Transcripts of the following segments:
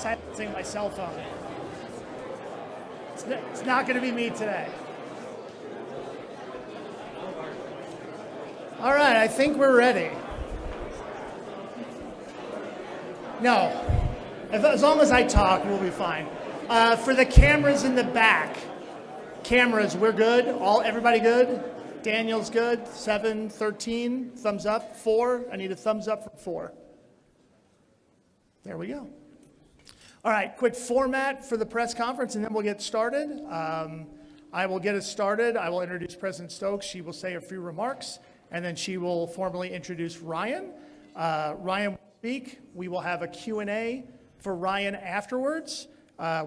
silencing my cell phone. It's not going to be me today. All right, I think we're ready. No, as long as I talk, we'll be fine. For the cameras in the back, cameras, we're good? Everybody good? Daniel's good? 7, 13, thumbs up. 4, I need a thumbs up for 4. There we go. All right, quick format for the press conference, and then we'll get started. I will get us started. I will introduce President Stokes. She will say a few remarks, and then she will formally introduce Ryan. Ryan will speak. We will have a Q&A for Ryan afterwards.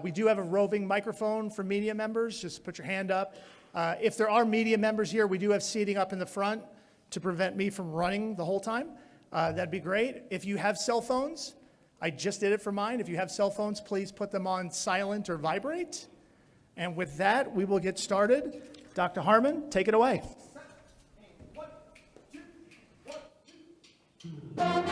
We do have a roving microphone for media members. Just put your hand up. If there are media members here, we do have seating up in the front to prevent me from running the whole time. That'd be great. If you have cell phones, I just did it for mine. If you have cell phones, please put them on silent or vibrate. And with that, we will get started. Dr. Harmon, take it away. 1, 2, 1, 2.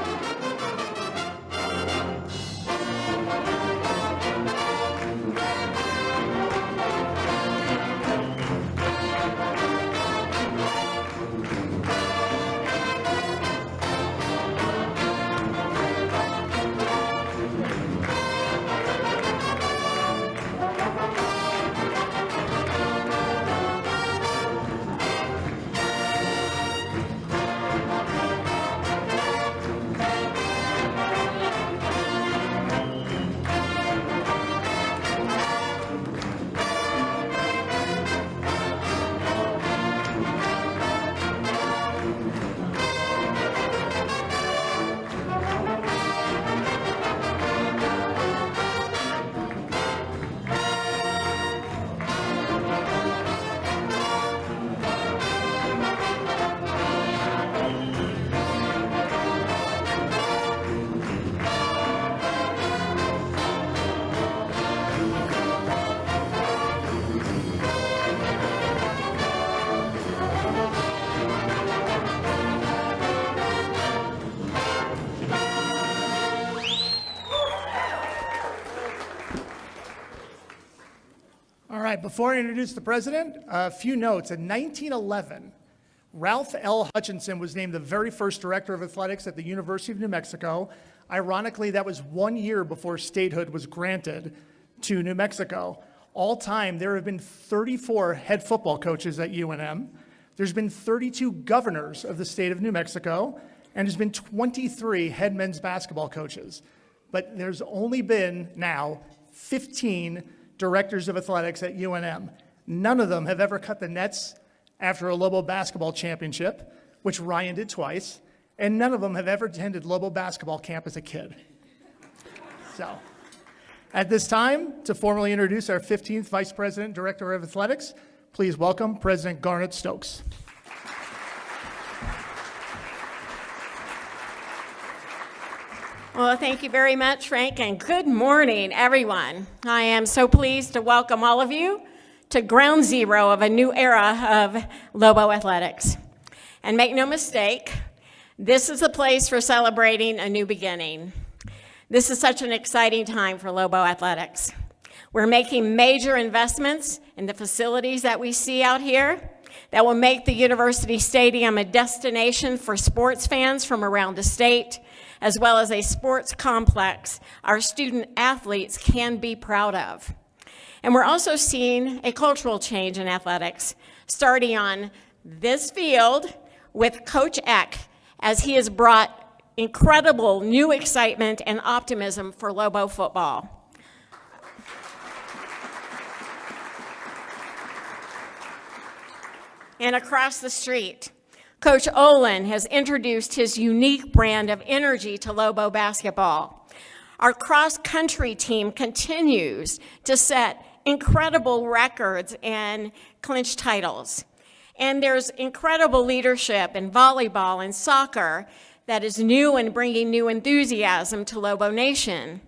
Before I introduce the president, a few notes. In 1911, Ralph L. Hutchinson was named the very first director of athletics at the University of New Mexico. Ironically, that was 1 year before statehood was granted to New Mexico. All time, there have been 34 head football coaches at UNM. There's been 32 governors of the state of New Mexico, and there's been 23 head men's basketball coaches. But there's only been now 15 directors of athletics at UNM. None of them have ever cut the nets after a Lobo basketball championship, which Ryan did twice, and none of them have ever attended Lobo basketball camp as a kid. So, at this time, to formally introduce our 15th Vice President, Director of Athletics, please welcome President Garnet Stokes. Well, thank you very much, Frank, and good morning, everyone. I am so pleased to welcome all of you to ground zero of a new era of Lobo athletics. And make no mistake, this is a place for celebrating a new beginning. This is such an exciting time for Lobo athletics. We're making major investments in the facilities that we see out here that will make the University Stadium a destination for sports fans from around the state, as well as a sports complex our student athletes can be proud of. And we're also seeing a cultural change in athletics, starting on this field with Coach Eck, as he has brought incredible new excitement and optimism for Lobo football. And across the street, Coach Olin has introduced his unique brand of energy to Lobo basketball. Our cross-country team continues to set incredible records and clinch titles. And there's incredible leadership in volleyball and soccer that is new and bringing new enthusiasm to Lobo Nation.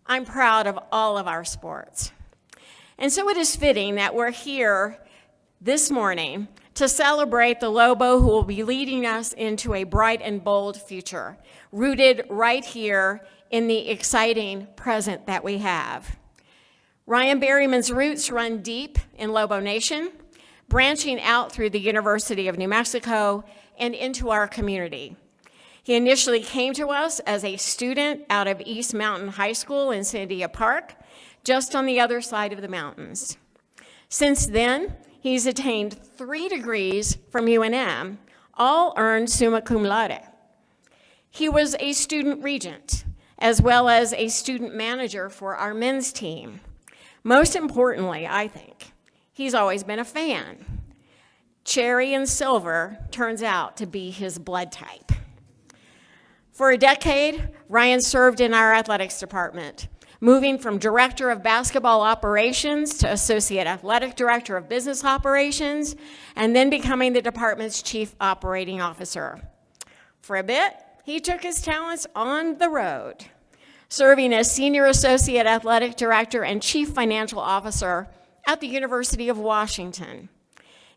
I'm proud of all of our sports. And so it is fitting that we're here this morning to celebrate the Lobo who will be leading us into a bright and bold future, rooted right here in the exciting present that we have. Ryan Berryman's roots run deep in Lobo Nation, branching out through the University of New Mexico and into our community. He initially came to us as a student out of East Mountain High School in Sandia Park, just on the other side of the mountains. Since then, he's attained 3 degrees from UNM, all earned summa cum laude. He was a student regent, as well as a student manager for our men's team. Most importantly, I think, he's always been a fan. Cherry and silver turns out to be his blood type. For a decade, Ryan served in our athletics department, moving from director of basketball operations to associate athletic director of business operations, and then becoming the department's chief operating officer. For a bit, he took his talents on the road, serving as senior associate athletic director and chief financial officer at the University of Washington.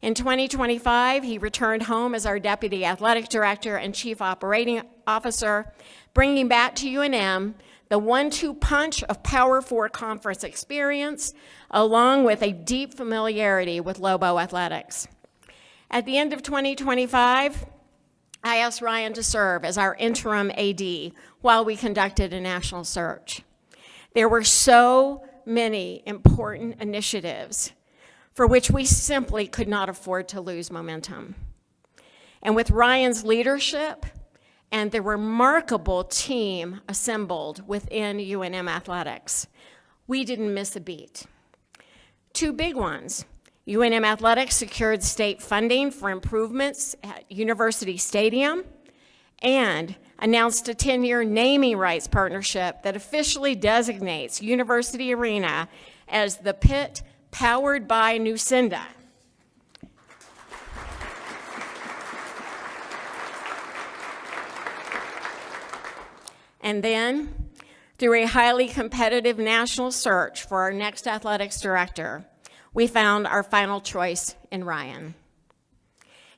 In 2025, he returned home as our deputy athletic director and chief operating officer, bringing back to UNM the 1-2 punch of Power 4 conference experience, along with a deep familiarity with Lobo athletics. At the end of 2025, I asked Ryan to serve as our interim AD while we conducted a national search. There were so many important initiatives for which we simply could not afford to lose momentum. And with Ryan's leadership and the remarkable team assembled within UNM Athletics, we didn't miss a beat. 2 big ones. UNM Athletics secured state funding for improvements at University Stadium and announced a 10-year naming rights partnership that officially designates University Arena as the pit powered by Nucinda. And then, through a highly competitive national search for our next athletics director, we found our final choice in Ryan.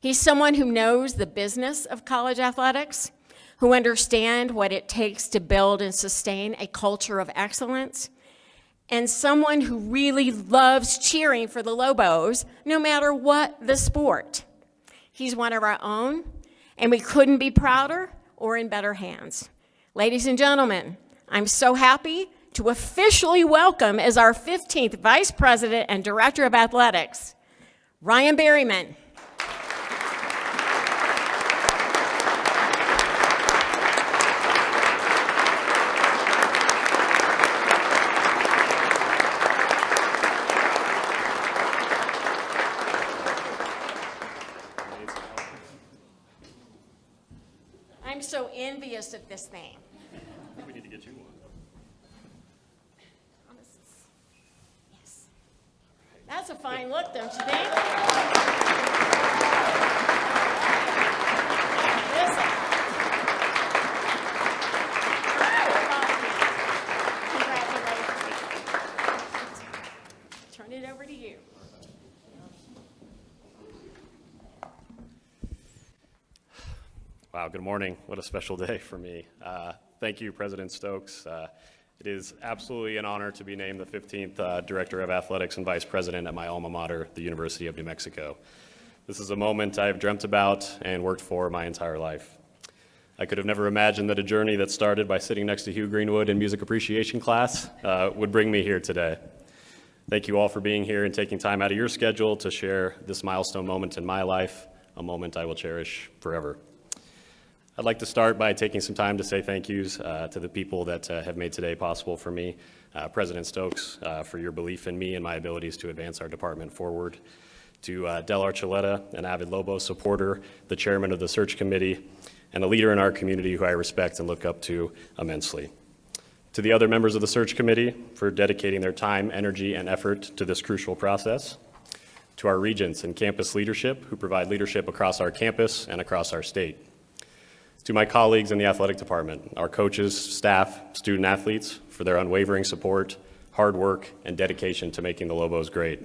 He's someone who knows the business of college athletics, who understands what it takes to build and sustain a culture of excellence, and someone who really loves cheering for the Lobos, no matter what the sport. He's one of our own, and we couldn't be prouder or in better hands. Ladies and gentlemen, I'm so happy to officially welcome as our 15th Vice President and Director of Athletics, Ryan Berryman. I'm so envious of this thing. We need to get you one. Yes. That's a fine look, don't you think? Listen. Congratulations. Turn it over to you. Wow, good morning. What a special day for me. Thank you, President Stokes. It is absolutely an honor to be named the 15th Director of Athletics and Vice President at my alma mater, the University of New Mexico. This is a moment I've dreamt about and worked for my entire life. I could have never imagined that a journey that started by sitting next to Hugh Greenwood in music appreciation class would bring me here today. Thank you all for being here and taking time out of your schedule to share this milestone moment in my life, a moment I will cherish forever. I'd like to start by taking some time to say thank yous to the people that have made today possible for me. President Stokes, for your belief in me and my abilities to advance our department forward. To Del Archuleta, an avid Lobo supporter, the chairman of the search committee, and a leader in our community who I respect and look up to immensely. To the other members of the search committee for dedicating their time, energy, and effort to this crucial process. To our regents and campus leadership who provide leadership across our campus and across our state. To my colleagues in the athletic department, our coaches, staff, student athletes for their unwavering support, hard work, and dedication to making the Lobos great.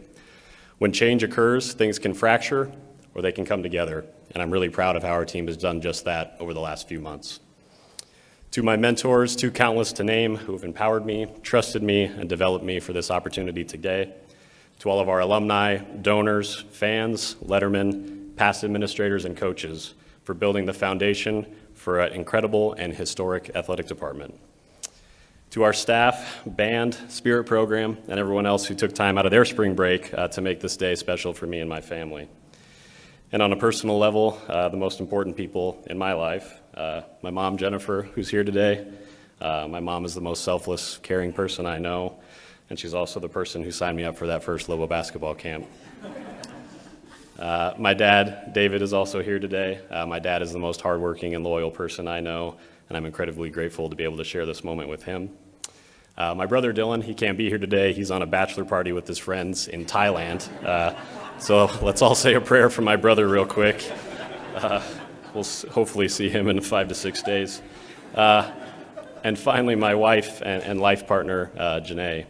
When change occurs, things can fracture or they can come together, and I'm really proud of how our team has done just that over the last few months. To my mentors, too countless to name, who have empowered me, trusted me, and developed me for this opportunity today. To all of our alumni, donors, fans, lettermen, past administrators, and coaches for building the foundation for an incredible and historic athletic department. To our staff, band, spirit program, and everyone else who took time out of their spring break to make this day special for me and my family. And on a personal level, the most important people in my life, my mom, Jennifer, who's here today. My mom is the most selfless, caring person I know, and she's also the person who signed me up for that first Lobo basketball camp. My dad, David, is also here today. My dad is the most hardworking and loyal person I know, and I'm incredibly grateful to be able to share this moment with him. My brother, Dylan, he can't be here today. He's on a bachelor party with his friends in Thailand. So let's all say a prayer for my brother real quick. We'll hopefully see him in 5 to 6 days. And finally, my wife and life partner, Janae,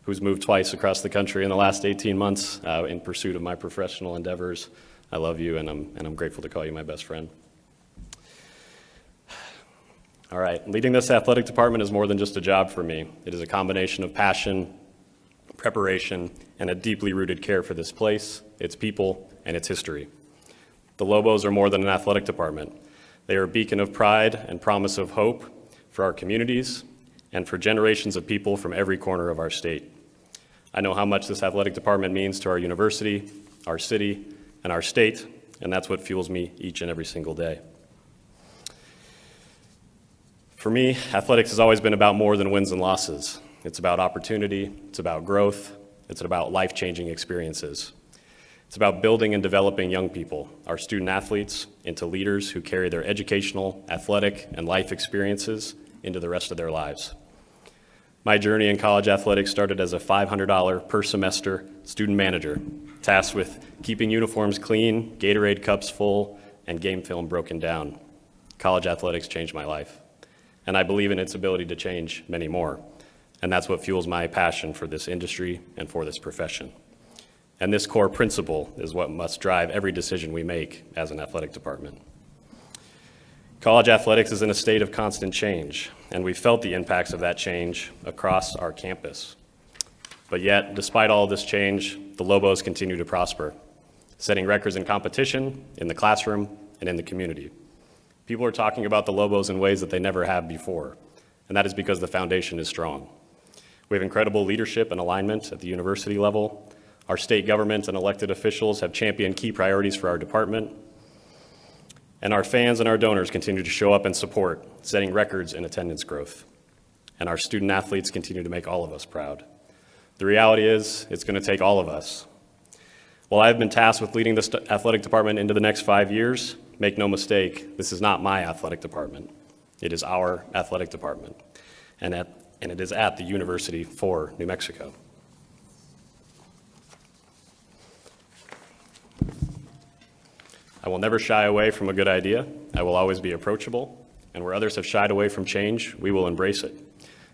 who's moved twice across the country in the last 18 months in pursuit of my professional endeavors. I love you, and I'm grateful to call you my best friend. All right, leading this athletic department is more than just a job for me. It is a combination of passion, preparation, and a deeply rooted care for this place, its people, and its history. The Lobos are more than an athletic department. They are a beacon of pride and promise of hope for our communities and for generations of people from every corner of our state. I know how much this athletic department means to our university, our city, and our state, and that's what fuels me each and every single day. For me, athletics has always been about more than wins and losses. It's about opportunity, it's about growth, it's about life-changing experiences. It's about building and developing young people, our student athletes, into leaders who carry their educational, athletic, and life experiences into the rest of their lives. My journey in college athletics started as a $500 per semester student manager, tasked with keeping uniforms clean, Gatorade cups full, and game film broken down. College athletics changed my life, and I believe in its ability to change many more. And that's what fuels my passion for this industry and for this profession. And this core principle is what must drive every decision we make as an athletic department. College athletics is in a state of constant change, and we've felt the impacts of that change across our campus. But yet, despite all this change, the Lobos continue to prosper, setting records in competition, in the classroom, and in the community. People are talking about the Lobos in ways that they never have before, and that is because the foundation is strong. We have incredible leadership and alignment at the university level. Our state government and elected officials have championed key priorities for our department. And our fans and our donors continue to show up and support, setting records in attendance growth. And our student athletes continue to make all of us proud. The reality is, it's going to take all of us. While I've been tasked with leading the athletic department into the next 5 years, make no mistake, this is not my athletic department. It is our athletic department. And it is at the University for New Mexico. I will never shy away from a good idea. I will always be approachable, and where others have shied away from change, we will embrace it.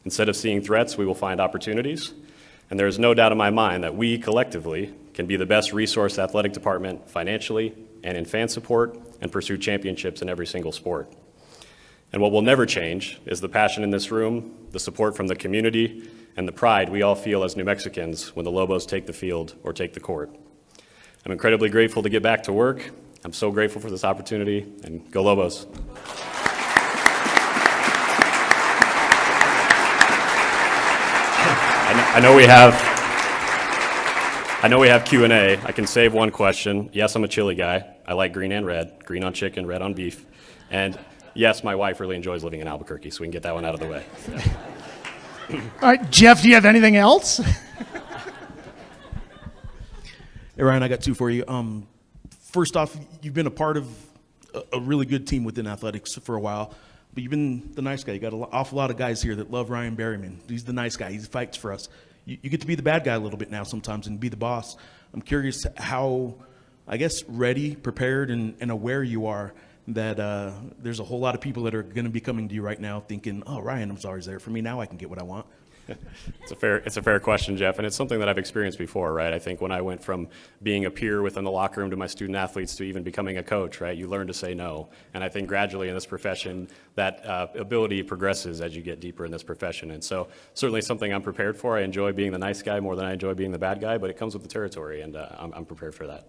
Instead of seeing threats, we will find opportunities, and there is no doubt in my mind that we collectively can be the best resourced athletic department financially and in fan support and pursue championships in every single sport. And what will never change is the passion in this room, the support from the community, and the pride we all feel as New Mexicans when the Lobos take the field or take the court. I'm incredibly grateful to get back to work. I'm so grateful for this opportunity, and go Lobos. I know we have Q&A. I can save one question. Yes, I'm a chili guy. I like green and red, green on chicken, red on beef. And yes, my wife really enjoys living in Albuquerque, so we can get that one out of the way. All right, Jeff, do you have anything else? Hey, Ryan, I got two for you. First off, you've been a part of a really good team within athletics for a while, but you've been the nice guy. You got an awful lot of guys here that love Ryan Berryman. He's the nice guy. He fights for us. You get to be the bad guy a little bit now sometimes and be the boss. I'm curious how, I guess, ready, prepared, and aware you are that there's a whole lot of people that are going to be coming to you right now thinking, oh, Ryan was always there for me. Now I can get what I want. It's a fair question, Jeff, and it's something that I've experienced before, right? I think when I went from being a peer within the locker room to my student athletes to even becoming a coach, right? You learn to say no, and I think gradually in this profession that ability progresses as you get deeper in this profession, and so certainly something I'm prepared for. I enjoy being the nice guy more than I enjoy being the bad guy, but it comes with the territory, and I'm prepared for that.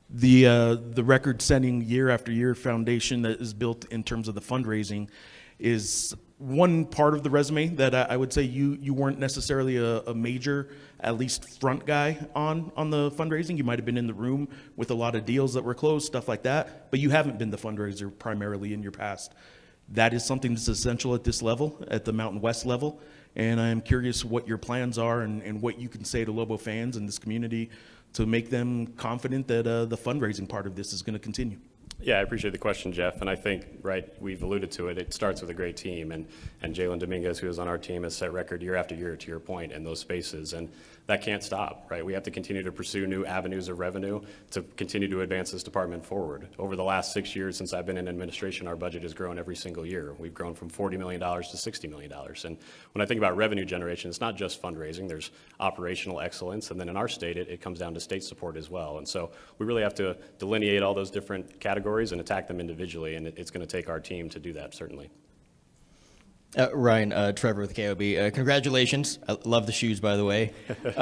The record-setting year after year foundation that is built in terms of the fundraising is one part of the resume that I would say you weren't necessarily a major, at least front guy on the fundraising. You might have been in the room with a lot of deals that were closed, stuff like that, but you haven't been the fundraiser primarily in your past. That is something that's essential at this level, at the Mountain West level, and I'm curious what your plans are and what you can say to Lobo fans and this community to make them confident that the fundraising part of this is going to continue. Yeah, I appreciate the question, Jeff, and I think, right, we've alluded to it, it starts with a great team, and Jalen Dominguez, who is on our team, has set record year after year, to your point, in those spaces, and that can't stop, right? We have to continue to pursue new avenues of revenue to continue to advance this department forward. Over the last 6 years since I've been in administration, our budget has grown every single year. We've grown from $40 million to $60 million, and when I think about revenue generation, it's not just fundraising, there's operational excellence, and then in our state, it comes down to state support as well, and so we really have to delineate all those different categories and attack them individually, and it's going to take our team to do that, certainly. Ryan, Trevor with KOB. Congratulations. I love the shoes, by the way. Going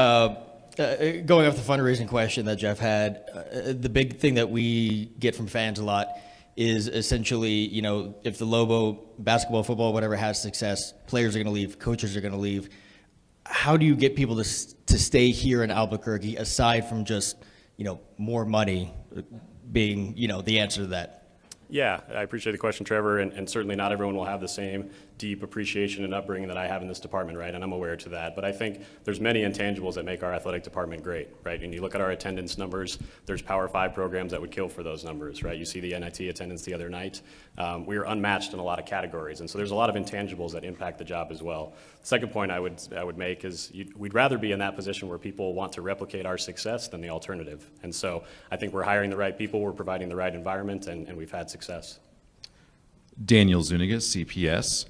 off the fundraising question that Jeff had, the big thing that we get from fans a lot is essentially, you know, if the Lobo basketball, football, whatever has success, players are going to leave, coaches are going to leave. How do you get people to stay here in Albuquerque aside from just, you know, more money being, you know, the answer to that? Yeah, I appreciate the question, Trevor, and certainly not everyone will have the same deep appreciation and upbringing that I have in this department, right, and I'm aware to that, but I think there's many intangibles that make our athletic department great, right, and you look at our attendance numbers, there's Power 5 programs that would kill for those numbers, right, you see the NIT attendance the other night, we are unmatched in a lot of categories, and so there's a lot of intangibles that impact the job as well. Second point I would make is we'd rather be in that position where people want to replicate our success than the alternative, and so I think we're hiring the right people, we're providing the right environment, and we've had success. Daniel Zuniga, CPS.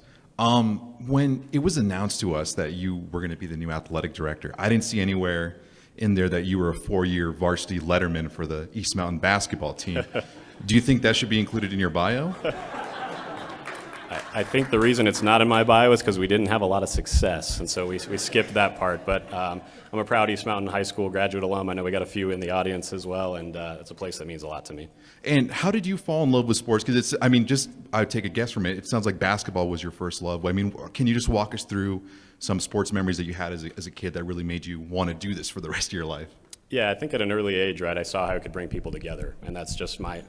When it was announced to us that you were going to be the new athletic director, I didn't see anywhere in there that you were a 4-year varsity letterman for the East Mountain basketball team. Do you think that should be included in your bio? I think the reason it's not in my bio is because we didn't have a lot of success, and so we skipped that part. But I'm a proud East Mountain High School graduate alum. I know we got a few in the audience as well, and it's a place that means a lot to me. And how did you fall in love with sports? Because it's, I mean, just I would take a guess from it. It sounds like basketball was your first love. I mean, can you just walk us through some sports memories that you had as a kid that really made you want to do this for the rest of your life? Yeah, I think at an early age, right, I saw how it could bring people together. And that's just my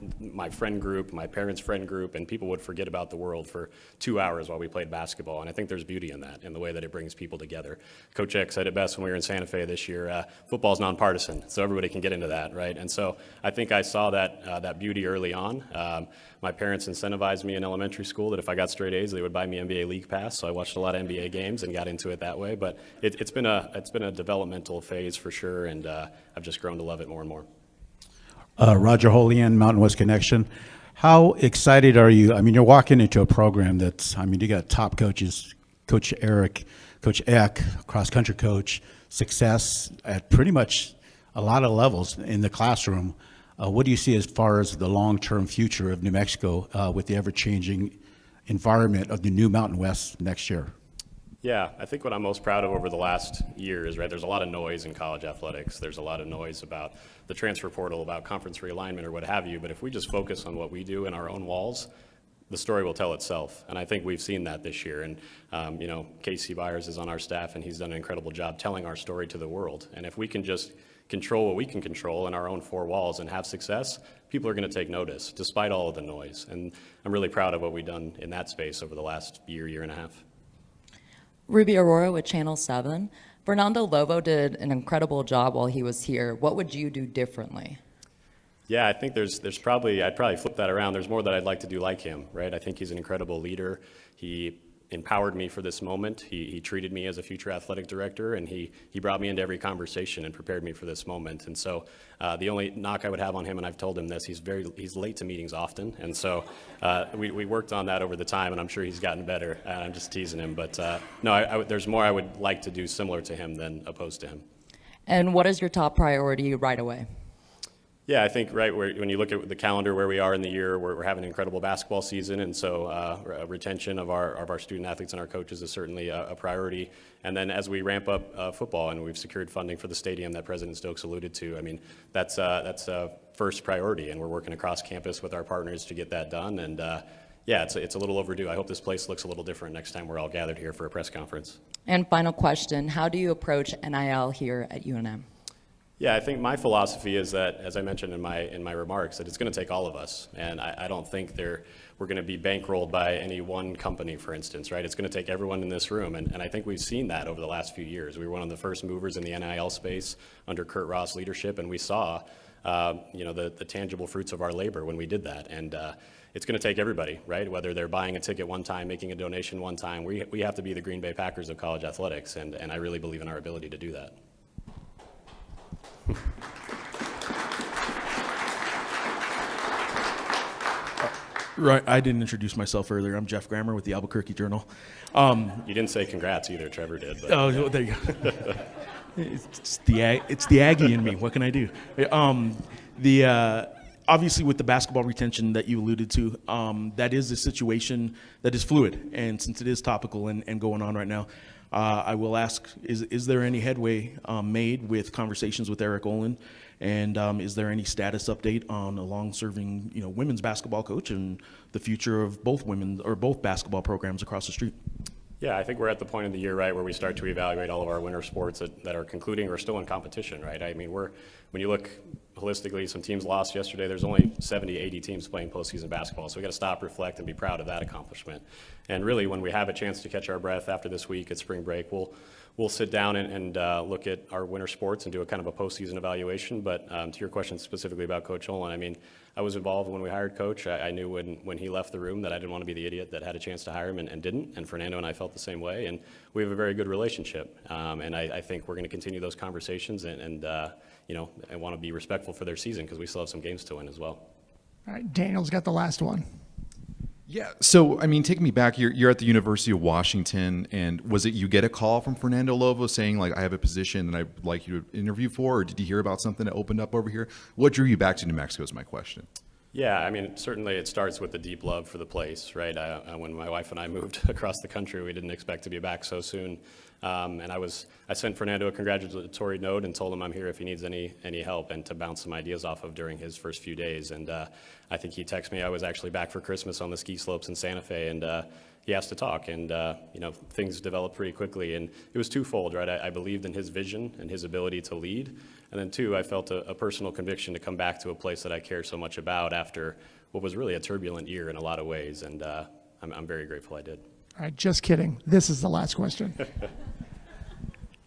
friend group, my parents' friend group, and people would forget about the world for 2 hours while we played basketball. And I think there's beauty in that, in the way that it brings people together. Coach Eck said it best when we were in Santa Fe this year, football's nonpartisan, so everybody can get into that, right? And so I think I saw that beauty early on. My parents incentivized me in elementary school that if I got straight A's, they would buy me NBA League Pass. So I watched a lot of NBA games and got into it that way. But it's been a developmental phase for sure, and I've just grown to love it more and more. Roger Holian, Mountain West Connection. How excited are you? I mean, you're walking into a program that's, I mean, you got top coaches, Coach Eric, Coach Eck, cross-country coach, success at pretty much a lot of levels in the classroom. What do you see as far as the long-term future of New Mexico with the ever-changing environment of the new Mountain West next year? Yeah, I think what I'm most proud of over the last year is, right, there's a lot of noise in college athletics. There's a lot of noise about the transfer portal, about conference realignment or what have you, but if we just focus on what we do in our own walls, the story will tell itself. And I think we've seen that this year. And, you know, Casey Byers is on our staff, and he's done an incredible job telling our story to the world. And if we can just control what we can control in our own 4 walls and have success, people are going to take notice, despite all of the noise. And I'm really proud of what we've done in that space over the last year and a half. Ruby Aurora with Channel 7. Fernando Lobo did an incredible job while he was here. What would you do differently? Yeah, I think I'd probably flip that around. There's more that I'd like to do like him, right? I think he's an incredible leader. He empowered me for this moment. He treated me as a future athletic director, and he brought me into every conversation and prepared me for this moment. And so the only knock I would have on him, and I've told him this, he's late to meetings often. And so we worked on that over the time, and I'm sure he's gotten better. I'm just teasing him. But no, there's more I would like to do similar to him than opposed to him. And what is your top priority right away? Yeah, I think when you look at the calendar where we are in the year, we're having an incredible basketball season, and so retention of our student athletes and our coaches is certainly a priority. And then as we ramp up football, and we've secured funding for the stadium that President Stokes alluded to, I mean that's first priority, and we're working across campus with our partners to get that done. And yeah, it's a little overdue. I hope this place looks a little different next time we're all gathered here for a press conference. And final question, how do you approach NIL here at UNM? Yeah, I think my philosophy is that, as I mentioned in my remarks, that it's going to take all of us, and I don't think we're going to be bankrolled by any one company, for instance, right? It's going to take everyone in this room, and I think we've seen that over the last few years. We were one of the first movers in the NIL space under Kurt Ross' leadership, and we saw, the tangible fruits of our labor when we did that, and it's going to take everybody, right? Whether they're buying a ticket one time, making a donation one time, we have to be the Green Bay Packers of college athletics, and I really believe in our ability to do that. Right, I didn't introduce myself earlier. I'm Jeff Grammer with the Albuquerque Journal. You didn't say congrats either, Trevor did. But, Oh, there you go. It's the Aggie in me. What can I do? Obviously, with the basketball retention that you alluded to, that is a situation that is fluid, and since it is topical and going on right now, I will ask: is there any headway made with conversations with Eric Olin, and is there any status update on a long-serving, women's basketball coach and the future of both basketball programs across the street? Yeah, I think we're at the point of the year, right, where we start to evaluate all of our winter sports that are concluding or still in competition, right? I mean, when you look holistically, some teams lost yesterday. There's only 70, 80 teams playing postseason basketball, so we got to stop, reflect, and be proud of that accomplishment. And really, when we have a chance to catch our breath after this week at spring break, we'll sit down and look at our winter sports and do a kind of a postseason evaluation. But to your question specifically about Coach Olin, I mean, I was involved when we hired Coach. I knew when he left the room that I didn't want to be the idiot that had a chance to hire him and didn't. And Fernando and I felt the same way. And we have a very good relationship. And I think we're going to continue those conversations and I want to be respectful for their season because we still have some games to win as well. All right, Daniel's got the last one. Yeah. So, I mean, take me back. You're at the University of Washington, and was it you get a call from Fernando Lovo saying, like, I have a position that I'd like you to interview for, or did you hear about something that opened up over here? What drew you back to New Mexico is my question. Yeah, I mean, certainly it starts with the deep love for the place, right? When my wife and I moved across the country, we didn't expect to be back so soon. And I sent Fernando a congratulatory note and told him I'm here if he needs any help and to bounce some ideas off of during his first few days. And I think he texted me I was actually back for Christmas on the ski slopes in Santa Fe, and he asked to talk. And things developed pretty quickly, and it was twofold, right? I believed in his vision and his ability to lead, and then two, I felt a personal conviction to come back to a place that I care so much about after what was really a turbulent year in a lot of ways, and I'm very grateful I did. All right, just kidding. This is the last question.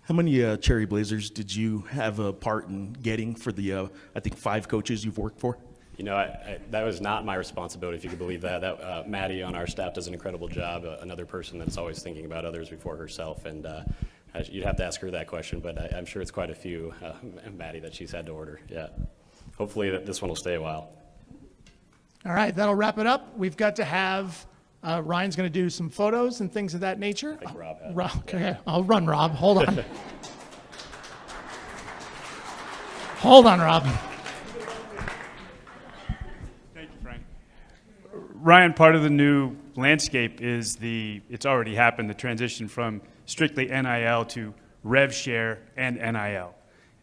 How many Cherry Blazers did you have a part in getting for the, I think, 5 coaches you've worked for? That was not my responsibility, if you could believe that. Maddie on our staff does an incredible job, another person that's always thinking about others before herself, and you'd have to ask her that question, but I'm sure it's quite a few, Maddie, that she's had to order, yeah. Hopefully this one will stay a while. All right, that'll wrap it up. We've got to have, Ryan's going to do some photos and things of that nature. I think Rob has. Okay, I'll run, Rob. Hold on. Hold on, Rob. Thank you, Frank. Ryan, part of the new landscape is it's already happened, the transition from strictly NIL to rev share and NIL.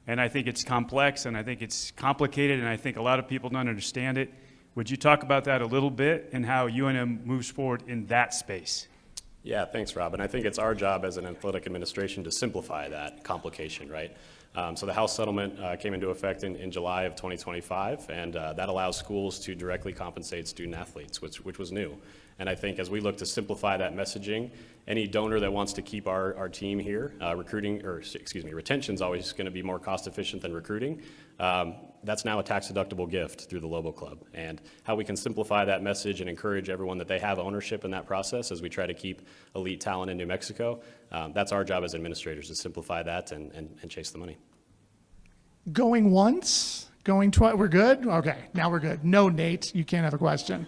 And I think it's complex, and I think it's complicated, and I think a lot of people don't understand it. Would you talk about that a little bit and how UNM moves forward in that space? Yeah, thanks, Rob. And I think it's our job as an athletic administration to simplify that complication, right? So the House settlement came into effect in July of 2025, and that allows schools to directly compensate student athletes, which was new. And I think as we look to simplify that messaging, any donor that wants to keep our team here, retention is always going to be more cost efficient than recruiting. that's now a tax-deductible gift through the Lobo Club. And how we can simplify that message and encourage everyone that they have ownership in that process as we try to keep elite talent in New Mexico, that's our job as administrators, to simplify that and chase the money. Going once, going twice, we're good? Okay, now we're good. No, Nate, you can't have a question.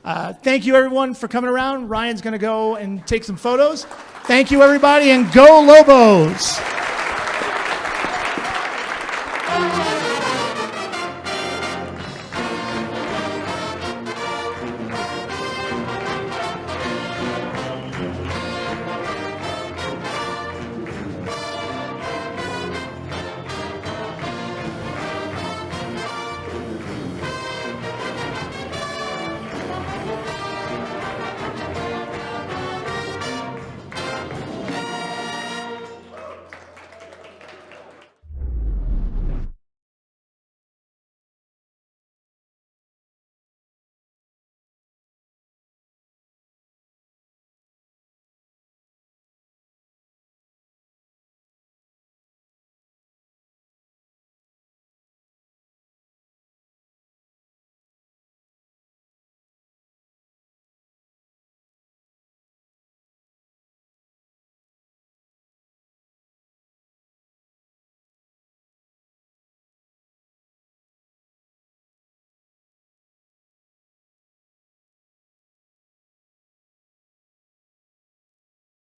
Thank you, everyone, for coming around. Ryan's going to go and take some photos. Thank you, everybody, and go Lobos!